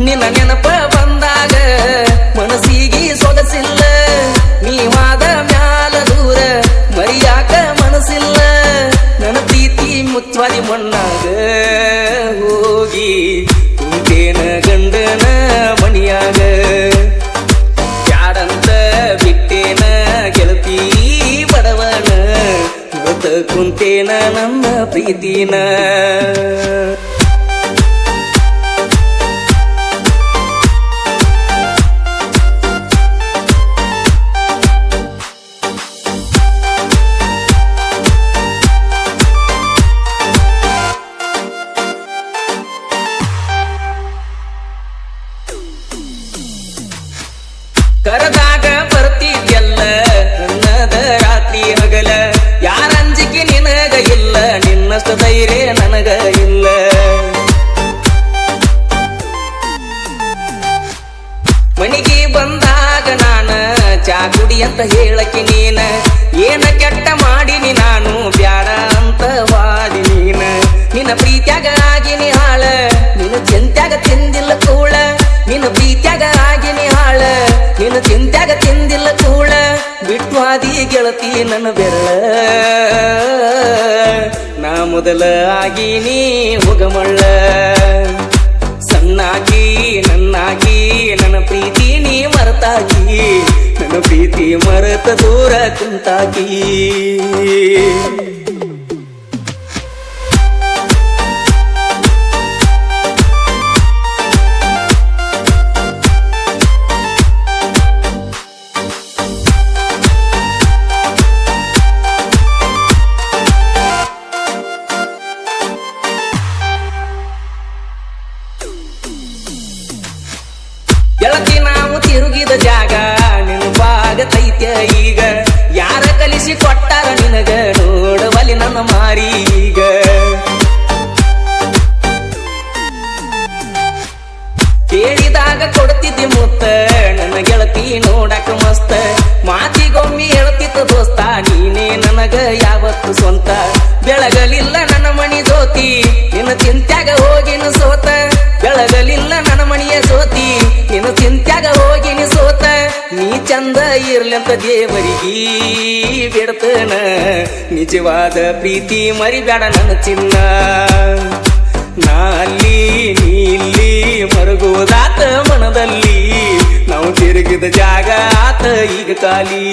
ನಿನ್ನ ನೆನಪ ಬಂದಾಗ ಮನಸ್ಸಿಗೆ ಸೊಗಸಿಲ್ಲ, ನೀವಾದ ಮ್ಯಾಲ ದೂರ ಮರಿಯಾಕ ಮನಸ್ಸಿಲ್ಲ. ನನ್ನ ಪ್ರೀತಿ ಮುಚ್ಚವಾದಿ ಮಣ್ಣಾಗ ಹೋಗಿ ಕುಂತೇನ ಗಂಡನ ಮಣಿಯಾಗ. ಬ್ಯಾಡಂತ ಬಿಟ್ಟೇನ ಗೆಳತಿ ಬಡವನ, ಮತ ಕುಂತೇನ ನನ್ನ ಪ್ರೀತಿನ. ಕರದಾಗ ಬರ್ತಿದ್ಯಲ್ಲ ನನ್ನದ ರಾತ್ರಿ ಹಗಲ, ಯಾರಂಜಿಕೆ ನಿನಗ ಇಲ್ಲ, ನಿನ್ನಷ್ಟು ಧೈರ್ಯ ನನಗ ಇಲ್ಲ. ಮನಿಗೆ ಬಂದಾಗ ನಾನ ಚಾ ಕುಡಿ ಅಂತ ಹೇಳಕ್ಕೆ ನೀನ, ಏನ ಕೆಟ್ಟ ಮಾಡಿನಿ ನಾನು ಬ್ಯಾಡ ಅಂತ ವಾದಿ ನೀನ. ನಿನ್ನ ಪ್ರೀತ್ಯಾಗ ಆಗಿನಿ ಹಾಳ, ನಿನ್ನ ಚಿಂತ್ಯಾಗ ತಿಂದಿಲ್ಲ ಕೂಳ. ನಿನ್ನ ಪ್ರೀತ್ಯಾಗ ಆಗಿನಿ ಹಾಳ, ನಿನ್ನ ಚಿಂತ್ಯಾಗ ತಿಂದಿಲ್ಲ ಕೂಳ. ಬಿಟ್ವಾದಿ ಗೆಳತಿ ನನ್ನ ಬೆರಳ, ನಾ ಮೊದಲ ಆಗಿನಿ ಹೋಗಮಳ್ಳ. ಸಣ್ಣಾಗಿ ನನ್ನಾಗಿ ನನ್ನ ಪ್ರೀತಿ ನೀ ಮರೆತಾಗಿ, ನನ್ನ ಪ್ರೀತಿ ಮರೆತ ದೂರ ಕುಂತಾಗಿ. ಗೆಳತಿ ನಾವು ತಿರುಗಿದ ಜಾಗ ನೆನಪಾಗತೈತ್ಯ ಈಗ, ಯಾರ ಕಲಿಸಿ ಕೊಟ್ಟಾರ ನಿನಗ ನೋಡವಲಿ ನನ್ನ ಮಾರಿ ಈಗ. ಕೇಳಿದಾಗ ಕೊಡ್ತಿದ್ದೆ ಮುತ್ತ ನನ್ನ ಗೆಳತಿ ನೋಡಕ ಮಸ್ತ, ಮಾತಿಗೊಮ್ಮೆ ಹೇಳ್ತಿತ್ತು ದೋಸ್ತ ನೀನೇ ನನಗ ಯಾವತ್ತು ಸ್ವಂತ. ಬೆಳಗಲಿಲ್ಲ ನನ್ನ ಮಣಿ ಜ್ಯೋತಿ, ನಿನ್ನ ಚಿಂತ್ಯಾಗ ಹೋಗಿನ ಸೋತ. ಬೆಳಗಲಿಲ್ಲ ನನ್ನ ಮಣಿಯ ಜ್ಯೋತಿ, ನಿನ್ನ ಚಿಂತ್ಯಾಗ ಹೋಗಿನಿ ಸೋತ. ನೀ ಚಂದ ಇರ್ಲಂತ ದೇವರಿಗೀ ಬಿಡ್ತನ, ನಿಜವಾದ ಪ್ರೀತಿ ಮರಿಬೇಡ ನನ್ನ ಚಿನ್ನ. ನಾ ಅಲ್ಲಿ ನೀ ಇಲ್ಲಿ ಮರಗೋದಾತ ಮನದಲ್ಲಿ, ನಾವು ತಿರುಗಿದ ಜಾಗ ಆತ ಈಗ ಖಾಲಿ.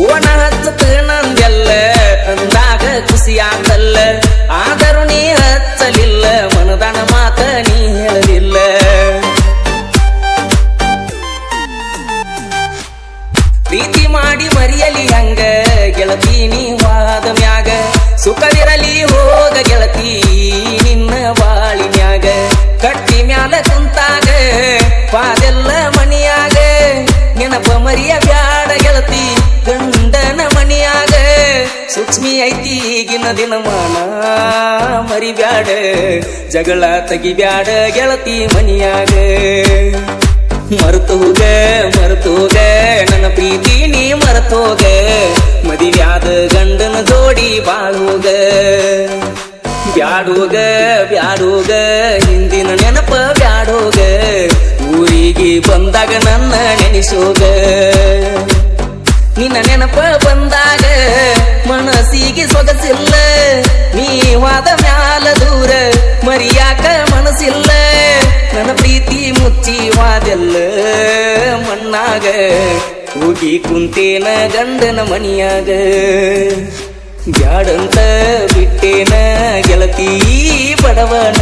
ಓಣ ಹಚ್ಚತ ನಂದೆಲ್ಲ ಅಂದಾಗ ಖುಷಿಯಾತಲ್ಲ, ಆದರೂ ನೀ ಹಚ್ಚಲಿಲ್ಲ, ಮನದನ ಮಾತ ನೀ ಹೇಳಲಿಲ್ಲ. ಪ್ರೀತಿ ಮಾಡಿ ಮರಿಯಲಿ ಹಂಗ ಗೆಳತಿ ನೀ ವಾದ ಮ್ಯಾಗ, ಸುಖವಿರಲಿ ಹೋಗ ಗೆಳತಿ ನಿನ್ನ ಬಾಳಿನ್ಯಾಗ. ಕಟ್ಟಿ ಮ್ಯಾಲ ಕುಂತಾಗ ಪಾದೆಲ್ಲ ಮನಿಯಾಗ, ನೆನಪ ಮರಿಯ ಬ್ಯಾಡ ಗೆಳತಿ ಗಂಡನ ಮನಿಯಾಗ. ಸೂಕ್ಷ್ಮಿ ಐತಿ ಈಗಿನ ದಿನಮಾನ ಮರಿಬ್ಯಾಡ, ಜಗಳ ತೆಗಿಬ್ಯಾಡ ಗೆಳತಿ ಮನಿಯಾಗ. ಮರೆತೋಗ ಮರೆತೋಗ ನನ್ನ ಪ್ರೀತಿ ನೀ ಮರೆತೋಗ, ಮದಿವ್ಯಾದ ಗಂಡನ ಜೋಡಿ ಬಾಳೋಗ. ಬ್ಯಾಡೋಗ ಬ್ಯಾಡೋಗ ಹಿಂದಿನ ನೆನಪ ಬ್ಯಾಡೋಗ, ಊರಿಗೆ ಬಂದಾಗ ನನ್ನ ನೆನೆಸೋಗ. ನಿನ್ನ ನೆನಪ ಬಂದಾಗ ಮನಸ್ಸಿಗೆ ಸೊಗಸಿಲ್ಲ, ನೀವಾದ ಮ್ಯಾಲ ದೂರ ಮರಿಯಾಕ ಮನಸ್ಸಿಲ್ಲ. ನನ್ನ ಪ್ರೀತಿ ಮುಚ್ಚಿವಾದೆಲ್ಲ ಮಣ್ಣಾಗ, ಹೋಗಿ ಕುಂತೇನ ಗಂಡನ ಮನಿಯಾಗ. ಬ್ಯಾಡಂತ ಬಿಟ್ಟೇನ ಗೆಳತಿ ಬಡವನ.